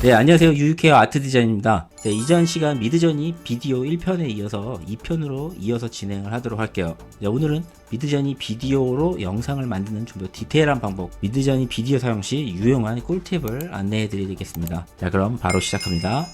네, 안녕하세요. 유유케어 아트 디자인입니다. 네, 이전 시간 미드저니 비디오 1편에 이어서 2편으로 이어서 진행을 하도록 할게요. 네, 오늘은 미드저니 비디오로 영상을 만드는 좀 더 디테일한 방법, 미드저니 비디오 사용 시 유용한 꿀팁을 안내해 드리겠습니다. 자, 그럼 바로 시작합니다.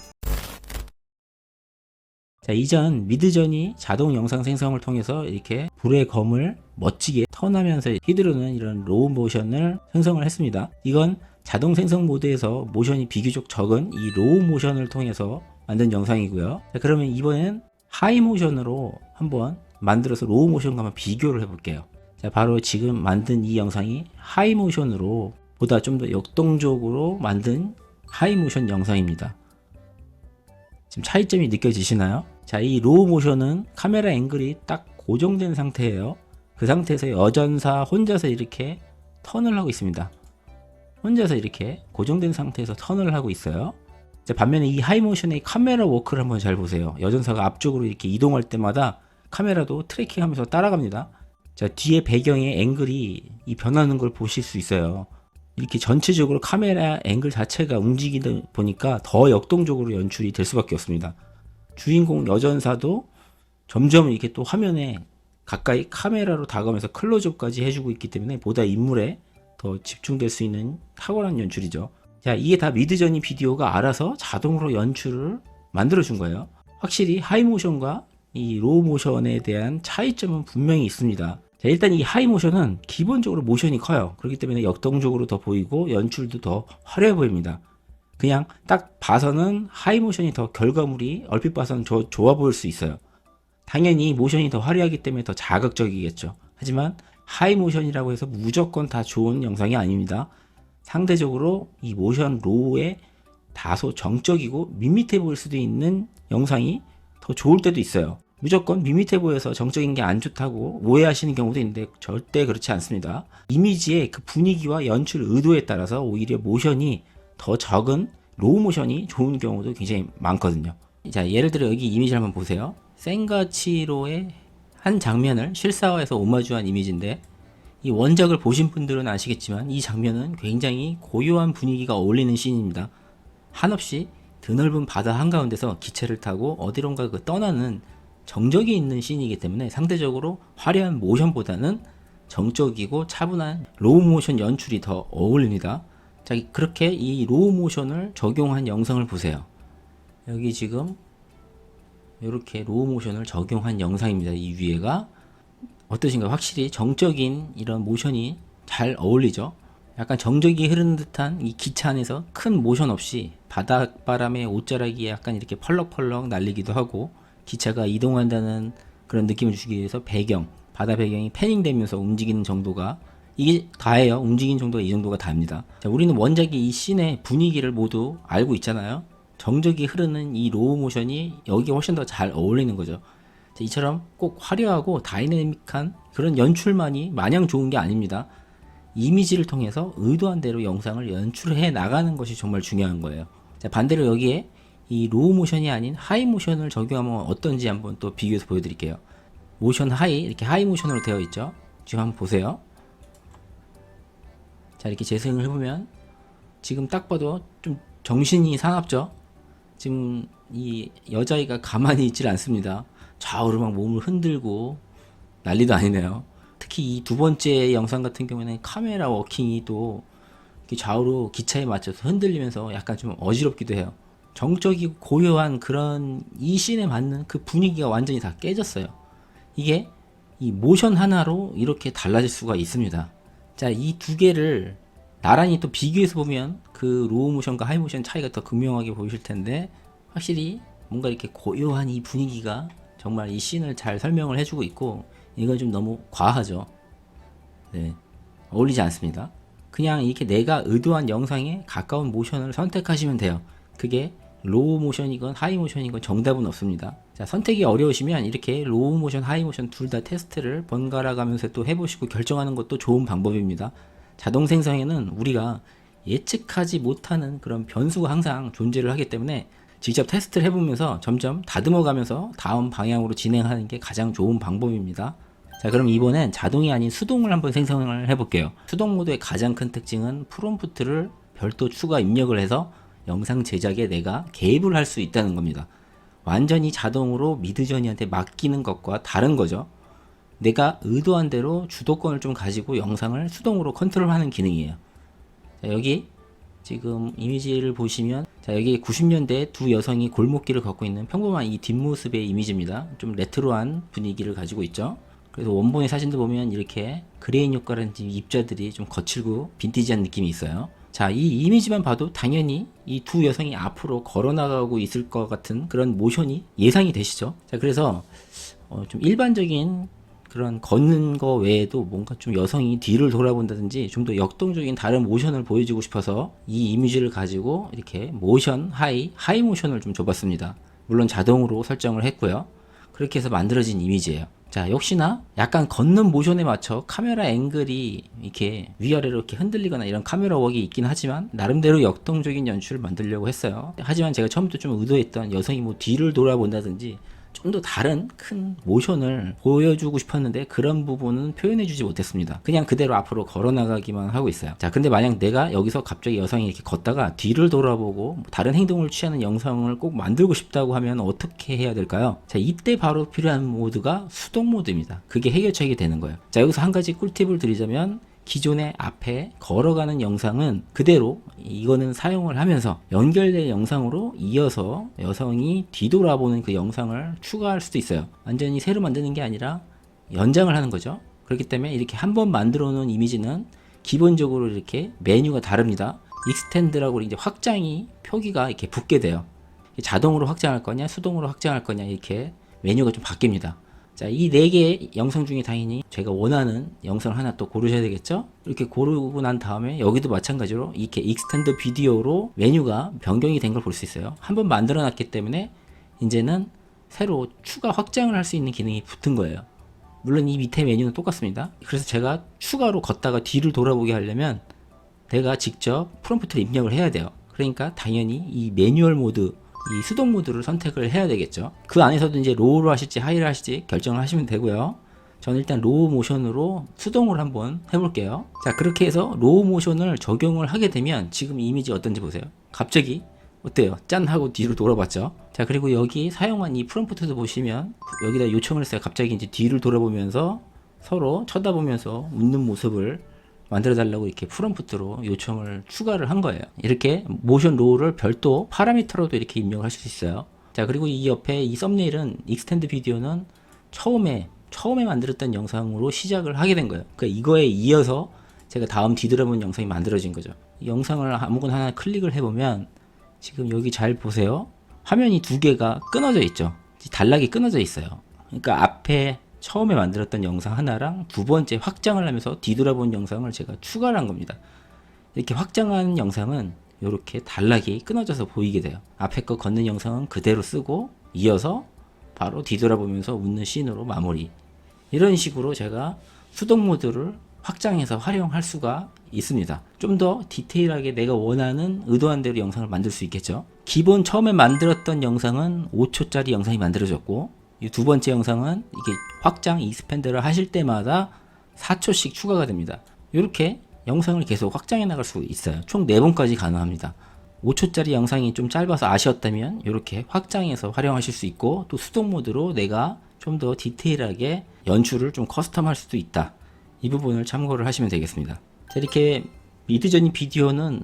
자, 이전 미드저니 자동 영상 생성을 통해서 이렇게 불의 검을 멋지게 턴하면서 휘두르는 이런 로우 모션을 생성을 했습니다. 이건 자동 생성 모드에서 모션이 비교적 적은 이 로우 모션을 통해서 만든 영상이고요. 자, 그러면 이번엔 하이 모션으로 한번 만들어서 로우 모션과 한번 비교를 해볼게요. 자, 바로 지금 만든 이 영상이 하이 모션으로 보다 좀 더 역동적으로 만든 하이 모션 영상입니다. 지금 차이점이 느껴지시나요? 자, 이 로우 모션은 카메라 앵글이 딱 고정된 상태예요. 그 상태에서 여전사 혼자서 이렇게 턴을 하고 있습니다. 혼자서 이렇게 고정된 상태에서 턴을 하고 있어요. 자, 반면에 이 하이모션의 카메라 워크를 한번 잘 보세요. 여전사가 앞쪽으로 이렇게 이동할 때마다 카메라도 트래킹하면서 따라갑니다. 자, 뒤에 배경의 앵글이 이 변하는 걸 보실 수 있어요. 이렇게 전체적으로 카메라 앵글 자체가 움직이다 보니까 더 역동적으로 연출이 될 수밖에 없습니다. 주인공 여전사도 점점 이렇게 또 화면에 가까이 카메라로 다가오면서 클로즈업까지 해주고 있기 때문에 보다 인물에 더 집중될 수 있는 탁월한 연출이죠. 자, 이게 다 미드저니 비디오가 알아서 자동으로 연출을 만들어준 거예요. 확실히 하이모션과 이 로우 모션에 대한 차이점은 분명히 있습니다. 자, 일단 이 하이모션은 기본적으로 모션이 커요. 그렇기 때문에 역동적으로 더 보이고 연출도 더 화려해 보입니다. 그냥 딱 봐서는 하이모션이 더 결과물이 얼핏 봐서는 좋아 보일 수 있어요. 당연히 모션이 더 화려하기 때문에 더 자극적이겠죠. 하지만 하이모션이라고 해서 무조건 다 좋은 영상이 아닙니다. 상대적으로 이 모션 로우에 다소 정적이고 밋밋해 보일 수도 있는 영상이 더 좋을 때도 있어요. 무조건 밋밋해 보여서 정적인 게 안 좋다고 오해하시는 경우도 있는데 절대 그렇지 않습니다. 이미지의 그 분위기와 연출 의도에 따라서 오히려 모션이 더 적은 로우 모션이 좋은 경우도 굉장히 많거든요. 자, 예를 들어 여기 이미지를 한번 보세요. 센가치로의 한 장면을 실사화해서 오마주한 이미지인데, 이 원작을 보신 분들은 아시겠지만 이 장면은 굉장히 고요한 분위기가 어울리는 씬입니다. 한없이 드넓은 바다 한가운데서 기체를 타고 어디론가 떠나는 정적이 있는 씬이기 때문에 상대적으로 화려한 모션보다는 정적이고 차분한 로우 모션 연출이 더 어울립니다. 자, 그렇게 이 로우 모션을 적용한 영상을 보세요. 여기 지금 이렇게 로우 모션을 적용한 영상입니다. 이 위에가 어떠신가요? 확실히 정적인 이런 모션이 잘 어울리죠. 약간 정적이 흐르는 듯한 이 기차 안에서 큰 모션 없이 바닷바람에 옷자락이 약간 이렇게 펄럭펄럭 날리기도 하고, 기차가 이동한다는 그런 느낌을 주기 위해서 바다 배경이 패닝 되면서 움직이는 정도가, 이게 다예요. 움직이는 정도가 이 정도가 다입니다. 자, 우리는 원작의 이 씬의 분위기를 모두 알고 있잖아요. 정적이 흐르는 이 로우 모션이 여기에 훨씬 더 잘 어울리는 거죠. 자, 이처럼 꼭 화려하고 다이내믹한 그런 연출만이 마냥 좋은 게 아닙니다. 이미지를 통해서 의도한 대로 영상을 연출해 나가는 것이 정말 중요한 거예요. 자, 반대로 여기에 이 로우 모션이 아닌 하이 모션을 적용하면 어떤지 한번 또 비교해서 보여드릴게요. 모션 하이, 이렇게 하이 모션으로 되어 있죠. 지금 한번 보세요. 자, 이렇게 재생을 해보면 지금 딱 봐도 좀 정신이 사납죠. 지금 이 여자아이가 가만히 있질 않습니다. 좌우로 막 몸을 흔들고 난리도 아니네요. 특히 이 두 번째 영상 같은 경우에는 카메라 워킹이 또 좌우로 기차에 맞춰서 흔들리면서 약간 좀 어지럽기도 해요. 정적이고 고요한 그런 이 씬에 맞는 그 분위기가 완전히 다 깨졌어요. 이게 이 모션 하나로 이렇게 달라질 수가 있습니다. 자, 이 두 개를 나란히 또 비교해서 보면 그 로우 모션과 하이 모션 차이가 더 극명하게 보이실 텐데, 확실히 뭔가 이렇게 고요한 이 분위기가 정말 이 씬을 잘 설명을 해주고 있고, 이건 좀 너무 과하죠. 네, 어울리지 않습니다. 그냥 이렇게 내가 의도한 영상에 가까운 모션을 선택하시면 돼요. 그게 로우 모션이건 하이 모션이건 정답은 없습니다. 자, 선택이 어려우시면 이렇게 로우 모션, 하이 모션 둘 다 테스트를 번갈아 가면서 또 해보시고 결정하는 것도 좋은 방법입니다. 자동 생성에는 우리가 예측하지 못하는 그런 변수가 항상 존재를 하기 때문에 직접 테스트를 해보면서 점점 다듬어 가면서 다음 방향으로 진행하는 게 가장 좋은 방법입니다. 자, 그럼 이번엔 자동이 아닌 수동을 한번 생성을 해볼게요. 수동 모드의 가장 큰 특징은 프롬프트를 별도 추가 입력을 해서 영상 제작에 내가 개입을 할 수 있다는 겁니다. 완전히 자동으로 미드저니한테 맡기는 것과 다른 거죠. 내가 의도한 대로 주도권을 좀 가지고 영상을 수동으로 컨트롤하는 기능이에요. 자, 여기 지금 이미지를 보시면, 자, 여기 90년대 두 여성이 골목길을 걷고 있는 평범한 이 뒷모습의 이미지입니다. 좀 레트로한 분위기를 가지고 있죠. 그래서 원본의 사진도 보면 이렇게 그레인 효과라든지 입자들이 좀 거칠고 빈티지한 느낌이 있어요. 자, 이 이미지만 봐도 당연히 이 두 여성이 앞으로 걸어나가고 있을 것 같은 그런 모션이 예상이 되시죠. 자, 그래서 좀 일반적인 그런 걷는 거 외에도 뭔가 좀 여성이 뒤를 돌아본다든지 좀 더 역동적인 다른 모션을 보여주고 싶어서 이 이미지를 가지고 이렇게 모션 하이 모션을 좀 줘봤습니다. 물론 자동으로 설정을 했고요. 그렇게 해서 만들어진 이미지예요. 자, 역시나 약간 걷는 모션에 맞춰 카메라 앵글이 이렇게 위아래로 이렇게 흔들리거나 이런 카메라 웍이 있긴 하지만 나름대로 역동적인 연출을 만들려고 했어요. 하지만 제가 처음부터 좀 의도했던 여성이 뭐 뒤를 돌아본다든지 좀 더 다른 큰 모션을 보여주고 싶었는데 그런 부분은 표현해주지 못했습니다. 그냥 그대로 앞으로 걸어나가기만 하고 있어요. 자, 근데 만약 내가 여기서 갑자기 여성이 이렇게 걷다가 뒤를 돌아보고 다른 행동을 취하는 영상을 꼭 만들고 싶다고 하면 어떻게 해야 될까요? 자, 이때 바로 필요한 모드가 수동 모드입니다. 그게 해결책이 되는 거예요. 자, 여기서 한 가지 꿀팁을 드리자면, 기존의 앞에 걸어가는 영상은 그대로 이거는 사용을 하면서 연결된 영상으로 이어서 여성이 뒤돌아보는 그 영상을 추가할 수도 있어요. 완전히 새로 만드는 게 아니라 연장을 하는 거죠. 그렇기 때문에 이렇게 한번 만들어 놓은 이미지는 기본적으로 이렇게 메뉴가 다릅니다. 익스텐드라고 이제 확장이 표기가 이렇게 붙게 돼요. 자동으로 확장할 거냐 수동으로 확장할 거냐 이렇게 메뉴가 좀 바뀝니다. 자, 이 4개 영상 중에 당연히 제가 원하는 영상을 하나 또 고르셔야 되겠죠? 이렇게 고르고 난 다음에 여기도 마찬가지로 이렇게 익스텐드 비디오로 메뉴가 변경이 된 걸 볼 수 있어요. 한번 만들어 놨기 때문에 이제는 새로 추가 확장을 할 수 있는 기능이 붙은 거예요. 물론 이 밑에 메뉴는 똑같습니다. 그래서 제가 추가로 걷다가 뒤를 돌아보게 하려면 내가 직접 프롬프트를 입력을 해야 돼요. 그러니까 당연히 이 매뉴얼 모드, 이 수동 모드를 선택을 해야 되겠죠. 그 안에서도 이제 로우로 하실지 하이로 하실지 결정을 하시면 되고요. 저는 일단 로우 모션으로 수동으로 한번 해볼게요. 자, 그렇게 해서 로우 모션을 적용을 하게 되면 지금 이미지 어떤지 보세요. 갑자기 어때요? 짠 하고 뒤로 돌아봤죠. 자, 그리고 여기 사용한 이 프롬프트도 보시면 여기다 요청을 했어요. 갑자기 이제 뒤를 돌아보면서 서로 쳐다보면서 웃는 모습을 만들어 달라고 이렇게 프롬프트로 요청을 추가를 한 거예요. 이렇게 모션 로우를 별도 파라미터로도 이렇게 입력할 수 있어요. 자, 그리고 이 옆에 이 썸네일은 익스텐드 비디오는 처음에 만들었던 영상으로 시작을 하게 된 거예요. 그러니까 이거에 이어서 제가 다음 뒤돌아본 영상이 만들어진 거죠. 이 영상을 아무거나 하나 클릭을 해보면 지금 여기 잘 보세요. 화면이 두 개가 끊어져 있죠. 단락이 끊어져 있어요. 그러니까 앞에 처음에 만들었던 영상 하나랑 두 번째 확장을 하면서 뒤돌아본 영상을 제가 추가를 한 겁니다. 이렇게 확장한 영상은 이렇게 단락이 끊어져서 보이게 돼요. 앞에 거 걷는 영상은 그대로 쓰고 이어서 바로 뒤돌아보면서 웃는 씬으로 마무리. 이런 식으로 제가 수동 모드를 확장해서 활용할 수가 있습니다. 좀 더 디테일하게 내가 원하는 의도한 대로 영상을 만들 수 있겠죠. 기본 처음에 만들었던 영상은 5초짜리 영상이 만들어졌고, 이 두 번째 영상은 이게 확장 익스펜드를 하실 때마다 4초씩 추가가 됩니다. 이렇게 영상을 계속 확장해 나갈 수 있어요. 총 4번까지 가능합니다. 5초짜리 영상이 좀 짧아서 아쉬웠다면 이렇게 확장해서 활용하실 수 있고, 또 수동 모드로 내가 좀 더 디테일하게 연출을 좀 커스텀할 수도 있다. 이 부분을 참고를 하시면 되겠습니다. 자, 이렇게 미드저니 비디오는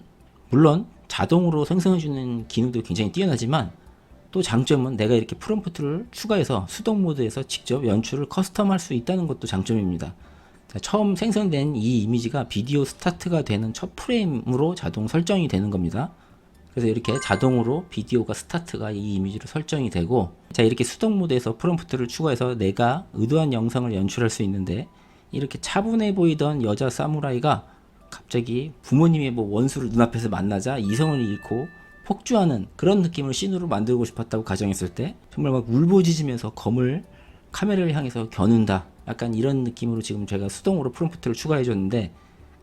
물론 자동으로 생성해주는 기능도 굉장히 뛰어나지만 또 장점은 내가 이렇게 프롬프트를 추가해서 수동 모드에서 직접 연출을 커스텀할 수 있다는 것도 장점입니다. 자, 처음 생성된 이 이미지가 비디오 스타트가 되는 첫 프레임으로 자동 설정이 되는 겁니다. 그래서 이렇게 자동으로 비디오가 스타트가 이 이미지로 설정이 되고, 자, 이렇게 수동 모드에서 프롬프트를 추가해서 내가 의도한 영상을 연출할 수 있는데, 이렇게 차분해 보이던 여자 사무라이가 갑자기 부모님의 뭐 원수를 눈앞에서 만나자 이성을 잃고 폭주하는 그런 느낌을 씬으로 만들고 싶었다고 가정했을 때 정말 막 울부짖으면서 검을 카메라를 향해서 겨눈다, 약간 이런 느낌으로 지금 제가 수동으로 프롬프트를 추가해 줬는데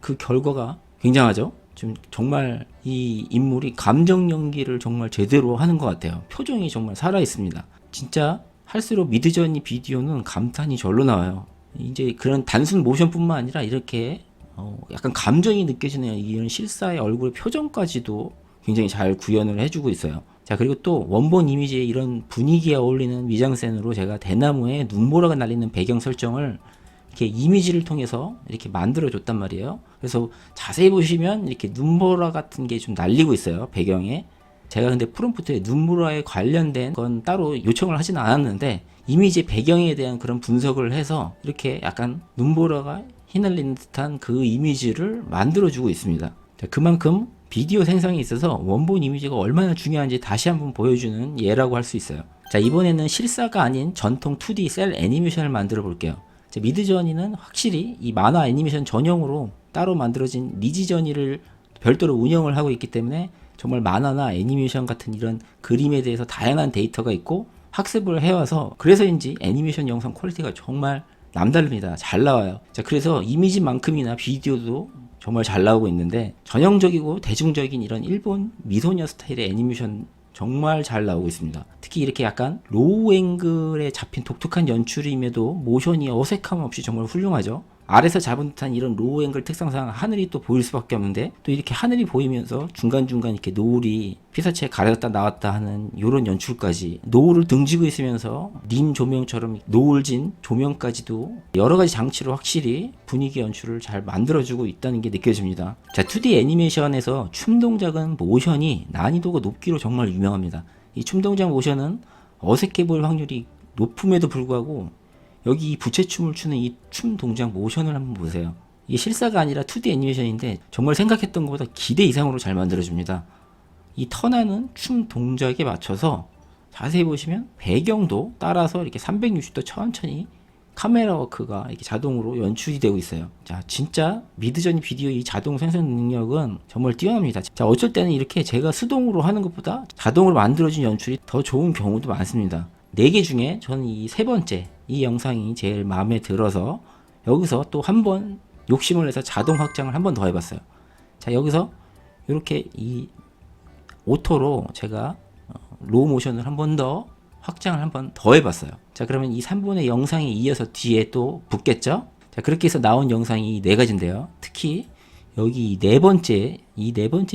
그 결과가 굉장하죠. 지금 정말 이 인물이 감정 연기를 정말 제대로 하는 것 같아요. 표정이 정말 살아 있습니다. 진짜 할수록 미드저니 비디오는 감탄이 절로 나와요. 이제 그런 단순 모션뿐만 아니라 이렇게 약간 감정이 느껴지는 이런 실사의 얼굴 표정까지도 굉장히 잘 구현을 해주고 있어요. 자, 그리고 또 원본 이미지에 이런 분위기에 어울리는 미장센으로 제가 대나무에 눈보라가 날리는 배경 설정을 이렇게 이미지를 통해서 이렇게 만들어 줬단 말이에요. 그래서 자세히 보시면 이렇게 눈보라 같은 게 좀 날리고 있어요, 배경에. 제가 근데 프롬프트에 눈보라에 관련된 건 따로 요청을 하진 않았는데 이미지 배경에 대한 그런 분석을 해서 이렇게 약간 눈보라가 휘날리는 듯한 그 이미지를 만들어주고 있습니다. 자, 그만큼 비디오 생성에 있어서 원본 이미지가 얼마나 중요한지 다시 한번 보여주는 예라고 할 수 있어요. 자, 이번에는 실사가 아닌 전통 2D 셀 애니메이션을 만들어 볼게요. 자, 미드저니는 확실히 이 만화 애니메이션 전용으로 따로 만들어진 리지저니를 별도로 운영을 하고 있기 때문에 정말 만화나 애니메이션 같은 이런 그림에 대해서 다양한 데이터가 있고 학습을 해와서 그래서인지 애니메이션 영상 퀄리티가 정말 남다릅니다. 잘 나와요. 자, 그래서 이미지만큼이나 비디오도 정말 잘 나오고 있는데 전형적이고 대중적인 이런 일본 미소녀 스타일의 애니메이션 정말 잘 나오고 있습니다. 특히 이렇게 약간 로우 앵글에 잡힌 독특한 연출임에도 모션이 어색함 없이 정말 훌륭하죠. 아래서 잡은 듯한 이런 로우 앵글 특성상 하늘이 또 보일 수밖에 없는데 또 이렇게 하늘이 보이면서 중간중간 이렇게 노을이 피사체에 가렸다 나왔다 하는 이런 연출까지 노을을 등지고 있으면서 님 조명처럼 노을진 조명까지도 여러 가지 장치로 확실히 분위기 연출을 잘 만들어주고 있다는 게 느껴집니다. 자, 2D 애니메이션에서 춤 동작은 모션이 난이도가 높기로 정말 유명합니다. 이 춤 동작 모션은 어색해 보일 확률이 높음에도 불구하고 여기 이 부채춤을 추는 이 춤 동작 모션을 한번 보세요. 이게 실사가 아니라 2D 애니메이션인데 정말 생각했던 것보다 기대 이상으로 잘 만들어줍니다. 이 턴하는 춤 동작에 맞춰서 자세히 보시면 배경도 따라서 이렇게 360도 천천히 카메라 워크가 이렇게 자동으로 연출이 되고 있어요. 자, 진짜 미드저니 비디오 이 자동 생성 능력은 정말 뛰어납니다. 자, 어쩔 때는 이렇게 제가 수동으로 하는 것보다 자동으로 만들어진 연출이 더 좋은 경우도 많습니다. 4개 중에 저는 이 세 번째 이 영상이 제일 마음에 들어서 여기서 또 한 번 욕심을 내서 자동 확장을 한 번 더 해봤어요. 자, 여기서 이렇게 이 오토로 제가 로우 모션을 한 번 더 확장을 한 번 더 해봤어요. 자, 그러면 이 3분의 영상에 이어서 뒤에 또 붙겠죠? 자, 그렇게 해서 나온 영상이 4가지인데요. 특히 여기 이 네 번째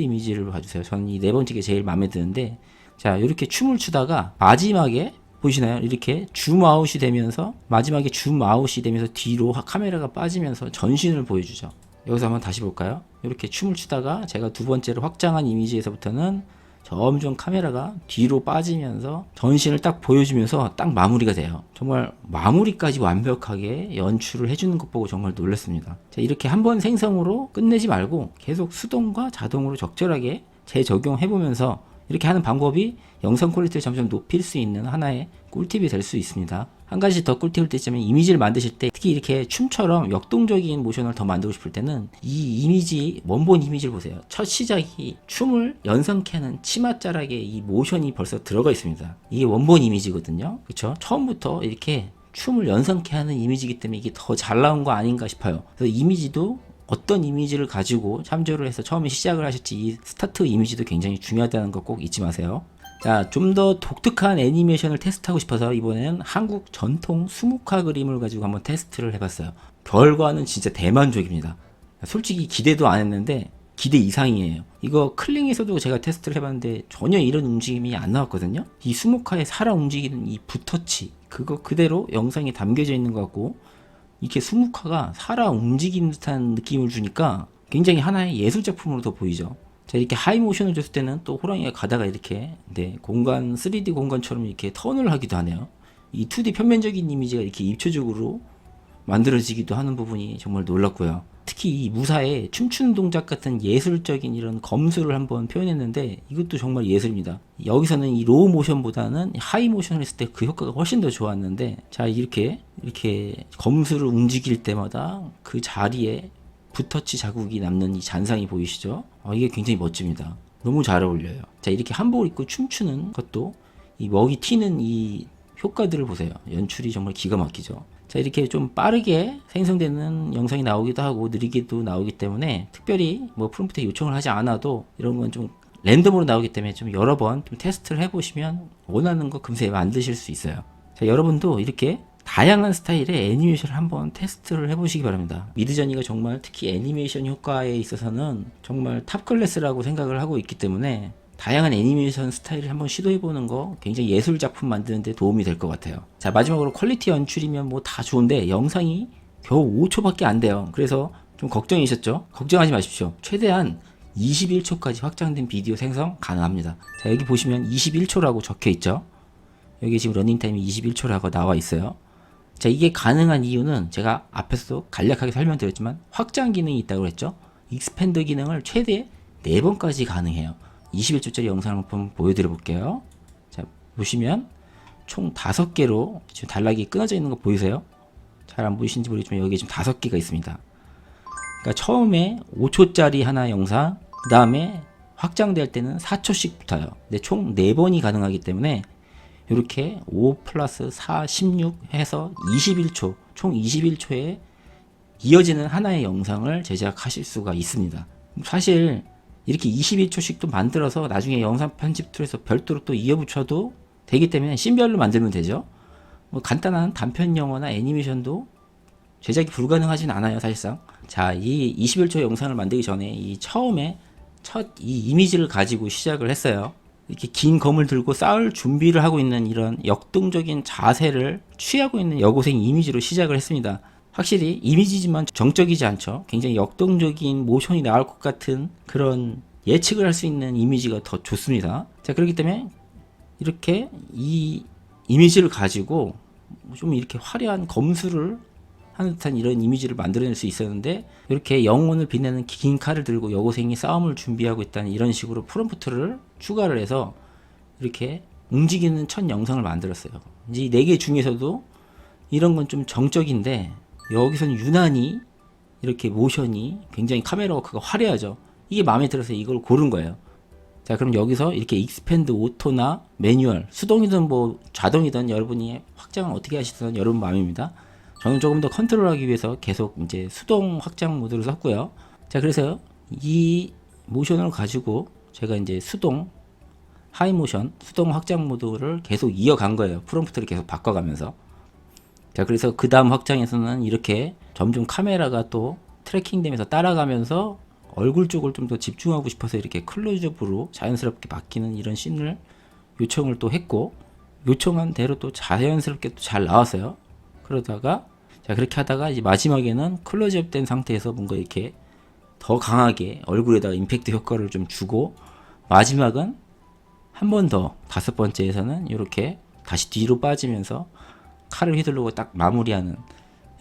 이미지를 봐주세요. 저는 이 네 번째가 제일 마음에 드는데, 자, 이렇게 춤을 추다가 마지막에 보시나요? 이렇게 줌아웃이 되면서 마지막에 줌아웃이 되면서 뒤로 카메라가 빠지면서 전신을 보여주죠. 여기서 한번 다시 볼까요? 이렇게 춤을 추다가 제가 두 번째로 확장한 이미지에서부터는 점점 카메라가 뒤로 빠지면서 전신을 딱 보여주면서 딱 마무리가 돼요. 정말 마무리까지 완벽하게 연출을 해주는 것 보고 정말 놀랐습니다. 자, 이렇게 한번 생성으로 끝내지 말고 계속 수동과 자동으로 적절하게 재적용해보면서 이렇게 하는 방법이 영상 퀄리티를 점점 높일 수 있는 하나의 꿀팁이 될 수 있습니다. 한 가지 더 꿀팁을 드리자면 이미지를 만드실 때 특히 이렇게 춤처럼 역동적인 모션을 더 만들고 싶을 때는 이 이미지, 원본 이미지를 보세요. 첫 시작이 춤을 연상케 하는 치맛자락에 이 모션이 벌써 들어가 있습니다. 이게 원본 이미지거든요. 그렇죠? 처음부터 이렇게 춤을 연상케 하는 이미지이기 때문에 이게 더 잘 나온 거 아닌가 싶어요. 그래서 이미지도 어떤 이미지를 가지고 참조를 해서 처음에 시작을 하실지 이 스타트 이미지도 굉장히 중요하다는 거 꼭 잊지 마세요. 자, 좀 더 독특한 애니메이션을 테스트하고 싶어서 이번에는 한국 전통 수묵화 그림을 가지고 한번 테스트를 해봤어요. 결과는 진짜 대만족입니다. 솔직히 기대도 안 했는데 기대 이상이에요. 이거 클링에서도 제가 테스트를 해봤는데 전혀 이런 움직임이 안 나왔거든요. 이 수묵화에 살아 움직이는 이 붓터치 그거 그대로 영상에 담겨져 있는 것 같고 이렇게 수묵화가 살아 움직이는 듯한 느낌을 주니까 굉장히 하나의 예술작품으로 더 보이죠. 자, 이렇게 하이 모션을 줬을 때는 또 호랑이가 가다가 이렇게 공간 3D 공간처럼 이렇게 턴을 하기도 하네요. 이 2D 평면적인 이미지가 이렇게 입체적으로 만들어지기도 하는 부분이 정말 놀랍고요. 특히 이 무사에 춤추는 동작 같은 예술적인 이런 검수를 한번 표현했는데 이것도 정말 예술입니다. 여기서는 이 로우 모션보다는 하이 모션을 했을 때 그 효과가 훨씬 더 좋았는데, 자, 이렇게 검수를 움직일 때마다 그 자리에 붓터치 자국이 남는 이 잔상이 보이시죠? 이게 굉장히 멋집니다. 너무 잘 어울려요. 자, 이렇게 한복을 입고 춤추는 것도 이 먹이 튀는 이 효과들을 보세요. 연출이 정말 기가 막히죠. 자, 이렇게 좀 빠르게 생성되는 영상이 나오기도 하고 느리게도 나오기 때문에 특별히 뭐 프롬프트에 요청을 하지 않아도 이런 건 좀 랜덤으로 나오기 때문에 좀 여러 번 좀 테스트를 해보시면 원하는 거 금세 만드실 수 있어요. 자, 여러분도 이렇게 다양한 스타일의 애니메이션을 한번 테스트를 해보시기 바랍니다. 미드저니가 정말 특히 애니메이션 효과에 있어서는 정말 탑클래스라고 생각을 하고 있기 때문에 다양한 애니메이션 스타일을 한번 시도해보는 거 굉장히 예술 작품 만드는 데 도움이 될 것 같아요. 자, 마지막으로 퀄리티 연출이면 뭐 다 좋은데 영상이 겨우 5초밖에 안 돼요. 그래서 좀 걱정이셨죠? 걱정하지 마십시오. 최대한 21초까지 확장된 비디오 생성 가능합니다. 자, 여기 보시면 21초라고 적혀 있죠. 여기 지금 러닝타임이 21초라고 나와 있어요. 자, 이게 가능한 이유는 제가 앞에서도 간략하게 설명드렸지만 확장 기능이 있다고 했죠. 익스팬드 기능을 최대 4번까지 가능해요. 21초짜리 영상을 한번 보여드려 볼게요. 자, 보시면 총 5개로 지금 단락이 끊어져 있는 거 보이세요? 잘 안 보이시는지 모르겠지만 여기 지금 5개가 있습니다. 그러니까 처음에 5초짜리 하나 영상, 그 다음에 확장될 때는 4초씩 붙어요. 근데 총 4번이 가능하기 때문에 이렇게 5 플러스 4, 16 해서 21초, 총 21초에 이어지는 하나의 영상을 제작하실 수가 있습니다. 사실 이렇게 21초씩도 만들어서 나중에 영상 편집 툴에서 별도로 또 이어붙여도 되기 때문에 씬별로 만들면 되죠. 뭐 간단한 단편 영화나 애니메이션도 제작이 불가능하진 않아요, 사실상. 자, 이 21초 영상을 만들기 전에 이 처음에 첫 이 이미지를 가지고 시작을 했어요. 이렇게 긴 검을 들고 싸울 준비를 하고 있는 이런 역동적인 자세를 취하고 있는 여고생 이미지로 시작을 했습니다. 확실히 이미지지만 정적이지 않죠. 굉장히 역동적인 모션이 나올 것 같은 그런 예측을 할 수 있는 이미지가 더 좋습니다. 자, 그렇기 때문에 이렇게 이 이미지를 가지고 좀 이렇게 화려한 검술을 하는 듯한 이런 이미지를 만들어낼 수 있었는데, 이렇게 영혼을 빛내는 긴 칼을 들고 여고생이 싸움을 준비하고 있다는 이런 식으로 프롬프트를 추가를 해서 이렇게 움직이는 첫 영상을 만들었어요. 이제 이 4개 중에서도 이런 건 좀 정적인데 여기서는 유난히 이렇게 모션이 굉장히 카메라 워크가 화려하죠. 이게 마음에 들어서 이걸 고른 거예요. 자, 그럼 여기서 이렇게 익스팬드 오토나 매뉴얼, 수동이든 뭐 자동이든 여러분이 확장을 어떻게 하시든 여러분 마음입니다. 저는 조금 더 컨트롤하기 위해서 계속 이제 수동 확장 모드를 썼고요. 자, 그래서 이 모션을 가지고 제가 이제 수동 하이 모션, 수동 확장 모드를 계속 이어간 거예요. 프롬프트를 계속 바꿔가면서. 자, 그래서 그 다음 확장에서는 이렇게 점점 카메라가 또 트래킹 되면서 따라가면서 얼굴 쪽을 좀 더 집중하고 싶어서 이렇게 클로즈업으로 자연스럽게 바뀌는 이런 씬을 요청을 또 했고, 요청한 대로 또 자연스럽게 또 잘 나왔어요. 그러다가 자, 그렇게 하다가 이제 마지막에는 클로즈업 된 상태에서 뭔가 이렇게 더 강하게 얼굴에다가 임팩트 효과를 좀 주고, 마지막은 한 번 더 5번째에서는 이렇게 다시 뒤로 빠지면서 칼을 휘두르고 딱 마무리하는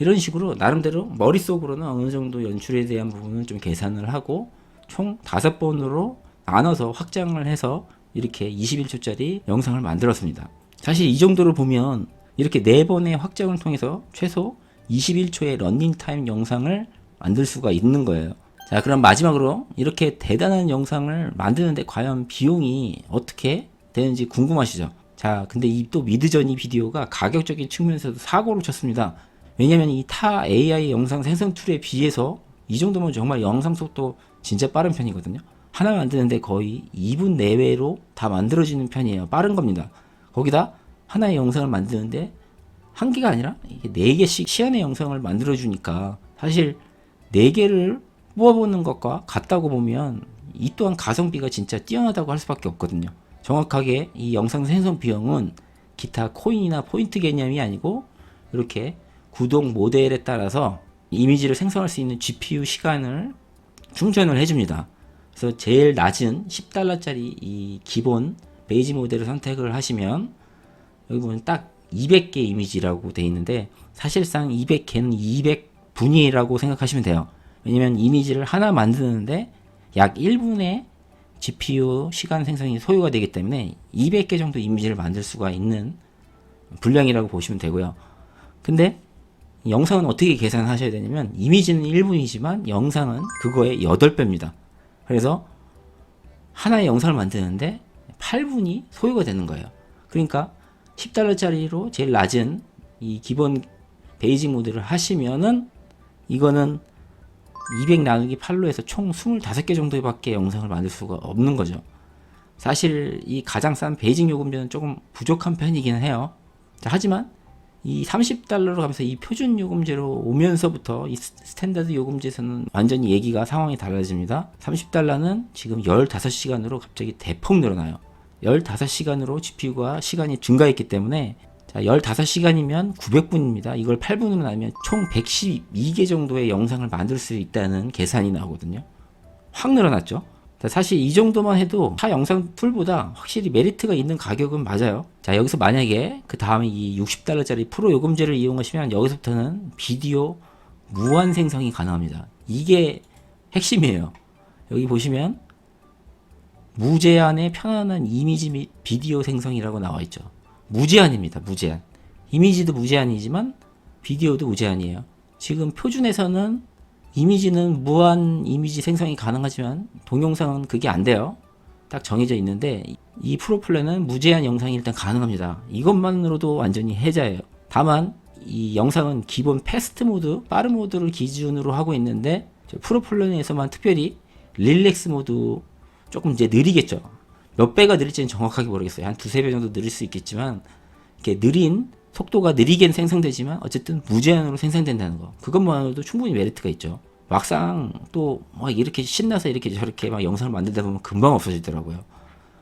이런 식으로 나름대로 머릿속으로는 어느 정도 연출에 대한 부분을 좀 계산을 하고 총 5번으로 나눠서 확장을 해서 이렇게 21초짜리 영상을 만들었습니다. 사실 이 정도로 보면 이렇게 4번의 확장을 통해서 최소 21초의 러닝타임 영상을 만들 수가 있는 거예요. 자, 그럼 마지막으로 이렇게 대단한 영상을 만드는데 과연 비용이 어떻게 되는지 궁금하시죠? 자, 근데 이 또 미드저니 비디오가 가격적인 측면에서도 사고를 쳤습니다. 왜냐면 이 타 AI 영상 생성 툴에 비해서 이 정도면 정말 영상 속도 진짜 빠른 편이거든요. 하나 만드는데 거의 2분 내외로 다 만들어지는 편이에요. 빠른 겁니다. 거기다 하나의 영상을 만드는데 한 개가 아니라 4개씩 시안의 영상을 만들어주니까 사실 4개를 뽑아보는 것과 같다고 보면 이 또한 가성비가 진짜 뛰어나다고 할 수밖에 없거든요. 정확하게 이 영상 생성 비용은 기타 코인이나 포인트 개념이 아니고 이렇게 구동 모델에 따라서 이미지를 생성할 수 있는 GPU 시간을 충전을 해줍니다. 그래서 제일 낮은 10달러짜리 이 기본 베이지 모델을 선택을 하시면 여기 보면 딱 200개 이미지라고 되어 있는데 사실상 200개는 200분위라고 생각하시면 돼요. 왜냐면 이미지를 하나 만드는데 약 1분의 GPU 시간 생성이 소요가 되기 때문에 200개 정도 이미지를 만들 수가 있는 분량이라고 보시면 되고요. 근데 영상은 어떻게 계산하셔야 되냐면 이미지는 1분이지만 영상은 그거의 8배입니다. 그래서 하나의 영상을 만드는데 8분이 소요가 되는 거예요. 그러니까 10달러짜리로 제일 낮은 이 기본 베이직 모드를 하시면은 이거는 200 나누기 8로 해서 총 25개 정도밖에 영상을 만들 수가 없는 거죠. 사실 이 가장 싼 베이직 요금제는 조금 부족한 편이긴 해요. 자, 하지만 이 30달러로 가면서 이 표준 요금제로 오면서부터 이 스탠다드 요금제에서는 완전히 얘기가 상황이 달라집니다. 30달러는 지금 15시간으로 갑자기 대폭 늘어나요. 15시간으로 GPU가 시간이 증가했기 때문에 자, 15시간이면 900분입니다. 이걸 8분으로 나누면 총 112개 정도의 영상을 만들 수 있다는 계산이 나오거든요. 확 늘어났죠. 사실 이 정도만 해도 타 영상 툴보다 확실히 메리트가 있는 가격은 맞아요. 자, 여기서 만약에 그 다음에 이 60달러짜리 프로 요금제를 이용하시면 여기서부터는 비디오 무한 생성이 가능합니다. 이게 핵심이에요. 여기 보시면 무제한의 편안한 이미지 및 비디오 생성이라고 나와 있죠. 무제한입니다. 무제한. 이미지도 무제한이지만 비디오도 무제한이에요. 지금 표준에서는 이미지는 무한 이미지 생성이 가능하지만 동영상은 그게 안 돼요. 딱 정해져 있는데 이 프로 플랜은 무제한 영상이 일단 가능합니다. 이것만으로도 완전히 혜자예요. 다만 이 영상은 기본 패스트 모드, 빠른 모드를 기준으로 하고 있는데 프로 플랜에서만 특별히 릴렉스 모드 조금 이제 느리겠죠. 몇 배가 느릴지는 정확하게 모르겠어요. 한 두세 배 정도 느릴 수 있겠지만 이렇게 느린 속도가 느리게 생성되지만 어쨌든 무제한으로 생성된다는 거, 그것만으로도 충분히 메리트가 있죠. 막상 또 막 이렇게 신나서 이렇게 저렇게 막 영상을 만들다 보면 금방 없어지더라고요.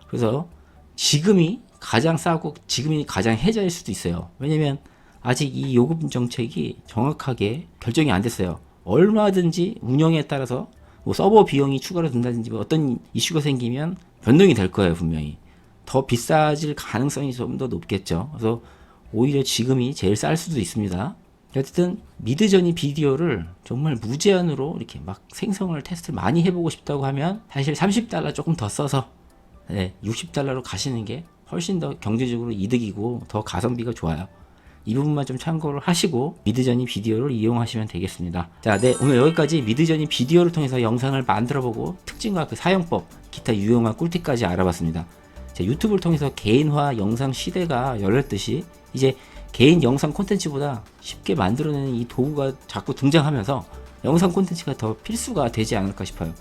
그래서 지금이 가장 싸고 지금이 가장 혜자일 수도 있어요. 왜냐면 아직 이 요금 정책이 정확하게 결정이 안 됐어요. 얼마든지 운영에 따라서 뭐 서버 비용이 추가로 든다든지 뭐 어떤 이슈가 생기면 변동이 될 거예요. 분명히 더 비싸질 가능성이 좀 더 높겠죠. 그래서 오히려 지금이 제일 쌀 수도 있습니다. 어쨌든 미드저니 비디오를 정말 무제한으로 이렇게 막 생성을 테스트를 많이 해보고 싶다고 하면 사실 30달러 조금 더 써서 60달러로 가시는 게 훨씬 더 경제적으로 이득이고 더 가성비가 좋아요. 이 부분만 좀 참고를 하시고 미드저니 비디오를 이용하시면 되겠습니다. 자, 오늘 여기까지 미드저니 비디오를 통해서 영상을 만들어보고 특징과 그 사용법, 기타 유용한 꿀팁까지 알아봤습니다. 자, 유튜브를 통해서 개인화 영상 시대가 열렸듯이 이제 개인 영상 콘텐츠보다 쉽게 만들어내는 이 도구가 자꾸 등장하면서 영상 콘텐츠가 더 필수가 되지 않을까 싶어요.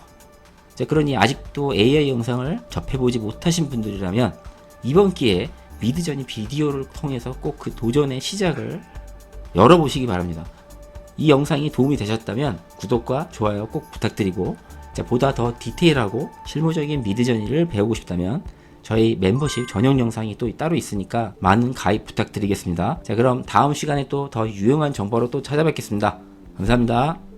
자, 그러니 아직도 AI 영상을 접해보지 못하신 분들이라면 이번 기회에 미드저니 비디오를 통해서 꼭 그 도전의 시작을 열어보시기 바랍니다. 이 영상이 도움이 되셨다면 구독과 좋아요 꼭 부탁드리고, 자, 보다 더 디테일하고 실무적인 미드저니를 배우고 싶다면 저희 멤버십 전용 영상이 또 따로 있으니까 많은 가입 부탁드리겠습니다. 자, 그럼 다음 시간에 또 더 유용한 정보로 또 찾아뵙겠습니다. 감사합니다.